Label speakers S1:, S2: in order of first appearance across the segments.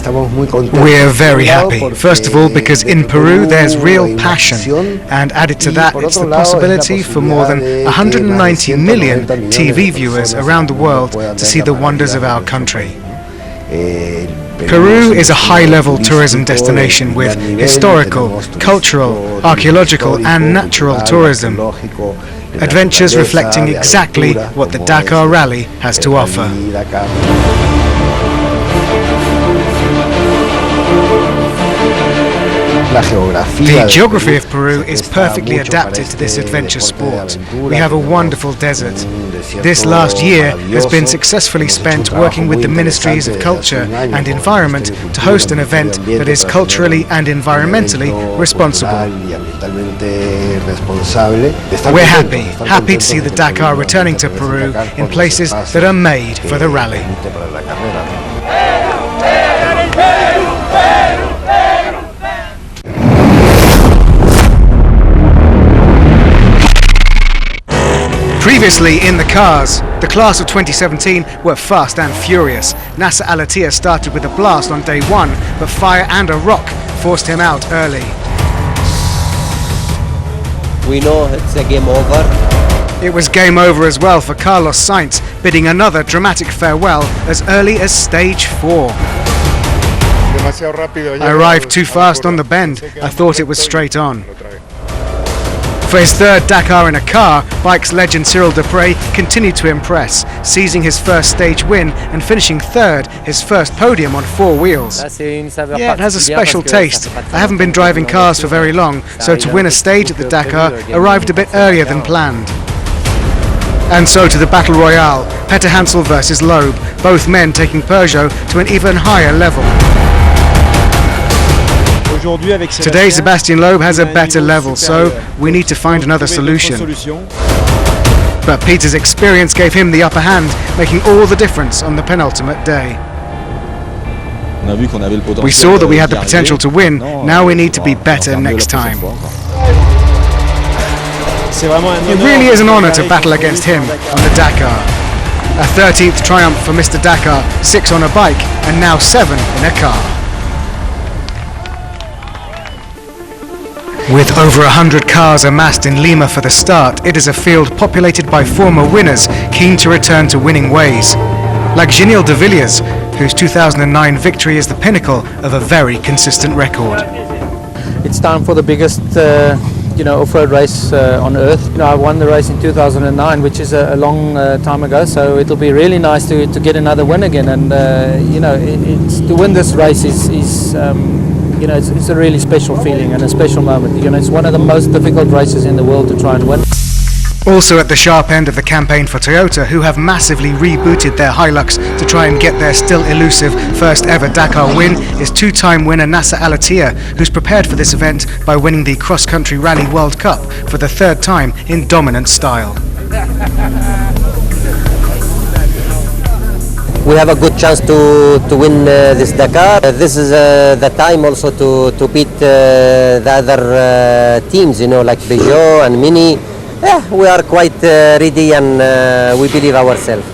S1: We're very happy. First of all, because in Peru there's real passion, and added to that, it's the possibility for more than 190 million TV viewers around the world to see the wonders of our country. Peru is a high-level tourism destination with historical, cultural, archaeological and natural tourism. Adventures reflecting exactly what the Dakar Rally has to offer. The geography of Peru is perfectly adapted to this adventure sport. We have a wonderful desert. This last year has been successfully spent working with the Ministries of Culture and Environment to host an event that is culturally and environmentally responsible. We're happy to see the Dakar returning to Peru in places that are made for the rally. Previously in the cars, the class of 2017 were fast and furious. Nasser Al-Attiyah started with a blast on day one, but fire and a rock forced him out early.
S2: We know it's a game over.
S1: It was game over as well for Carlos Sainz, bidding another dramatic farewell as early as stage 4. I arrived too fast on the bend. I thought it was straight on. For his third Dakar in a car, bikes legend Cyril Dupre continued to impress, seizing his first stage win and finishing third, his first podium on 4 wheels. Yeah, it has a special taste. I haven't been driving cars for very long, so to win a stage at the Dakar arrived a bit earlier than planned. And so to the Battle Royale, Peter Hansel versus Loeb, both men taking Peugeot to an even higher level. Today Sebastian Loeb has a better level, so we need to find another solution. But Peter's experience gave him the upper hand, making all the difference on the penultimate day. We saw that we had the potential to win, now we need to be better next time. It really is an honour to battle against him on the Dakar. A 13th triumph for Mr. Dakar, 6 on a bike and now 7 in a car. With over 100 cars amassed in Lima for the start, it is a field populated by former winners keen to return to winning ways. Like Giniel de Villiers, whose 2009 victory is the pinnacle of a very consistent record.
S3: It's time for the biggest off-road race on earth. I won the race in 2009, which is a long time ago, so it'll be really nice to get another win again. And to win this race is it's a really special feeling and a special moment. It's one of the most difficult races in the world to try and win.
S1: Also at the sharp end of the campaign for Toyota, who have massively rebooted their Hilux to try and get their still elusive first ever Dakar win, is 2-time winner Nasser Al-Attiyah, who's prepared for this event by winning the Cross Country Rally World Cup for the 3rd time in dominant style.
S2: We have a good chance to win this Dakar. This is the time also to beat the other teams, like Peugeot and Mini. Yeah, we are quite ready and we believe ourselves.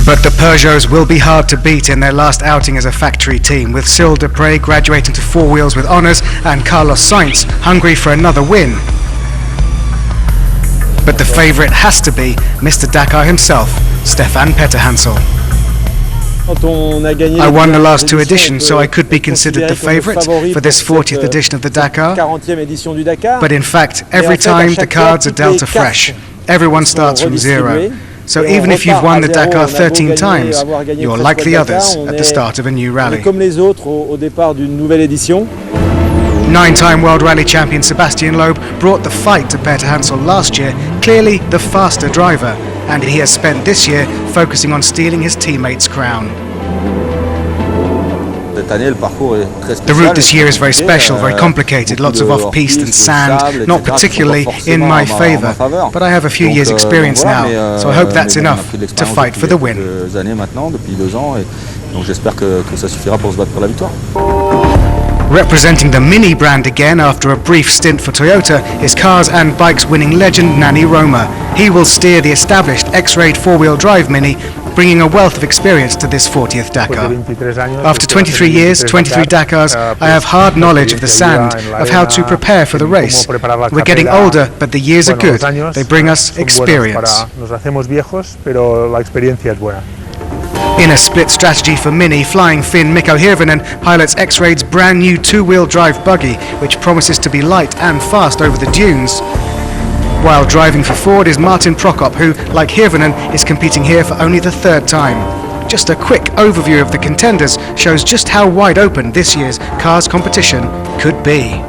S1: But the Peugeots will be hard to beat in their last outing as a factory team, with Cyril Dupre graduating to 4 wheels with honours and Carlos Sainz hungry for another win. But the favourite has to be Mr. Dakar himself, Stefan Peter Hansel. I won the last 2 editions, so I could be considered the favourite for this 40th edition of the Dakar. But in fact, every time the cards are dealt afresh. Everyone starts from 0. So even if you've won the Dakar 13 times, you're like the others at the start of a new rally. 9-time World Rally champion Sebastian Loeb brought the fight to Peter Hansel last year, clearly the faster driver, and he has spent this year focusing on stealing his teammates' crown. The route this year is very special, very complicated, lots of off-piste and sand, not particularly in my favour, but I have a few years' experience now, so I hope that's enough to fight for the win.
S4: Donc j'espère que ça suffira pour se battre pour la victoire.
S1: Representing the Mini brand again after a brief stint for Toyota is cars and bikes winning legend Nani Roma. He will steer the established X-Raid four-wheel drive Mini, bringing a wealth of experience to this 40th Dakar. After 23 years, 23 Dakars, I have hard knowledge of the sand, of how to prepare for the race. We're getting older, but the years are good. They bring us experience. In a split strategy for Mini, flying Finn Mikko Hirvonen pilots X-Raid's brand new two-wheel drive buggy, which promises to be light and fast over the dunes. While driving for Ford is Martin Prokop, who, like Hirvonen, is competing here for only the third time. Just a quick overview of the contenders shows just how wide open this year's cars competition could be.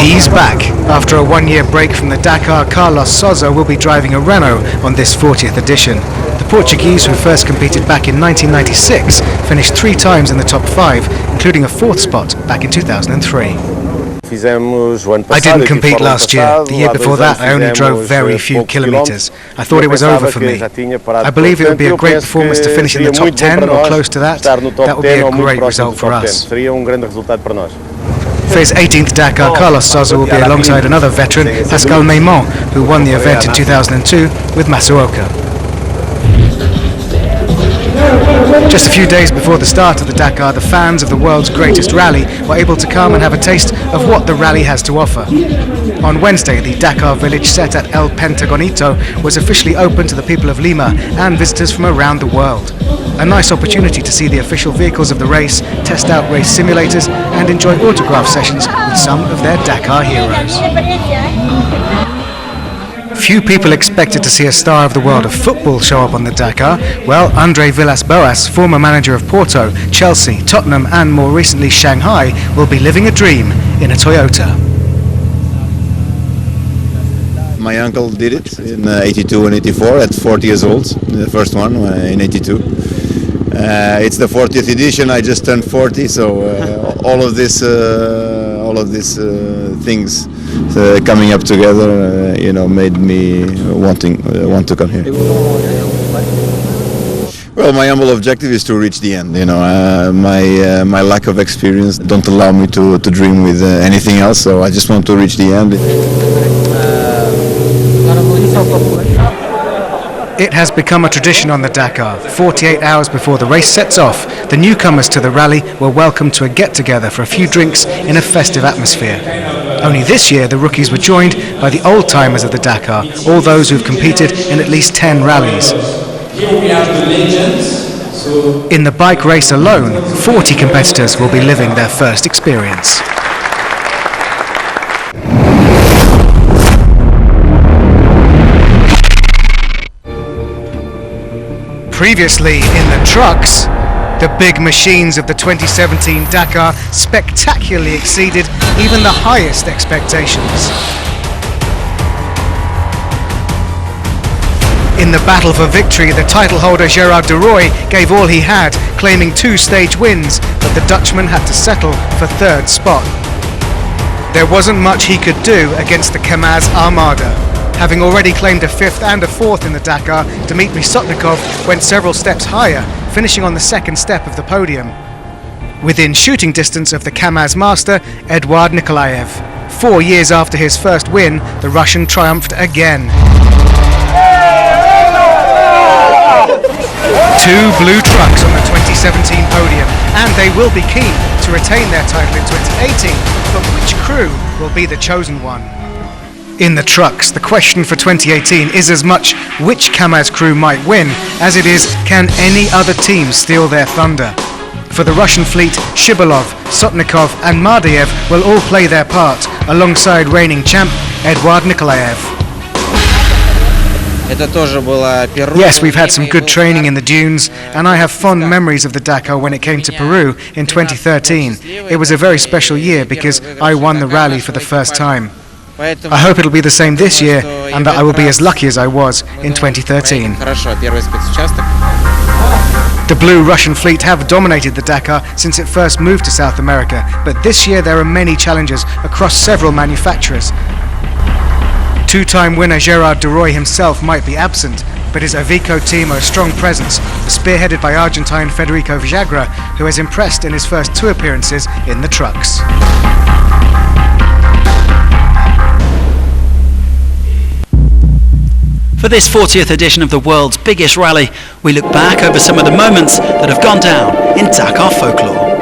S1: He's back. After a one-year break from the Dakar, Carlos Sousa will be driving a Renault on this 40th edition. The Portuguese, who first competed back in 1996, finished 3 times in the top 5, including a 4th spot back in 2003. I didn't compete last year. The year before that, I only drove very few kilometres. I thought it was over for me. I believe it would be a great performance to finish in the top 10 or close to that. That would be a great result for us. For his 18th Dakar, Carlos Sousa will be alongside another veteran, Pascal Maimon, who won the event in 2002 with Masuoka. Just a few days before the start of the Dakar, the fans of the world's greatest rally were able to come and have a taste of what the rally has to offer. On Wednesday, the Dakar village set at El Pentagonito was officially open to the people of Lima and visitors from around the world. A nice opportunity to see the official vehicles of the race, test out race simulators and enjoy autograph sessions with some of their Dakar heroes. Few people expected to see a star of the world of football show up on the Dakar. Well, Andre Villas-Boas, former manager of Porto, Chelsea, Tottenham and more recently Shanghai, will be living a dream in a Toyota.
S4: My uncle did it in 82 and 84 at 40 years old, the first one in 82. It's the 40th edition. I just turned 40, so all of this things coming up together, made me want to come here. Well, my humble objective is to reach the end. My lack of experience don't allow me to dream with anything else. So I just want to reach the end.
S1: It has become a tradition on the Dakar. 48 hours before the race sets off, the newcomers to the rally were welcomed to a get-together for a few drinks in a festive atmosphere. Only this year, the rookies were joined by the old-timers of the Dakar, all those who've competed in at least 10 rallies. In the bike race alone, 40 competitors will be living their first experience. Previously in the trucks, the big machines of the 2017 Dakar spectacularly exceeded even the highest expectations. In the battle for victory, the title holder Gerard de Rooij gave all he had, claiming 2 stage wins, but the Dutchman had to settle for 3rd spot. There wasn't much he could do against the Kamaz Armada. Having already claimed a 5th and a 4th in the Dakar, Dmitry Sotnikov went several steps higher, finishing on the 2nd step of the podium. Within shooting distance of the Kamaz master, Eduard Nikolaev. 4 years after his first win, the Russian triumphed again. 2 blue trucks on the 2017 podium, and they will be keen to retain their title in 2018, but which crew will be the chosen one? In the trucks, the question for 2018 is as much which Kamaz crew might win as it is can any other team steal their thunder. For the Russian fleet, Shibalov, Sotnikov and Mardayev will all play their part alongside reigning champ Eduard Nikolaev. Yes, we've had some good training in the dunes, and I have fond memories of the Dakar when it came to Peru in 2013. It was a very special year because I won the rally for the first time. I hope it'll be the same this year and that I will be as lucky as I was in 2013. The Blue Russian fleet have dominated the Dakar since it first moved to South America, but this year there are many challenges across several manufacturers. 2-time winner Gerard de Rooij himself might be absent, but his Iveco team are a strong presence, spearheaded by Argentine Federico Villagra, who has impressed in his first 2 appearances in the trucks.
S5: For this 40th edition of the world's biggest rally, we look back over some of the moments that have gone down in Dakar folklore.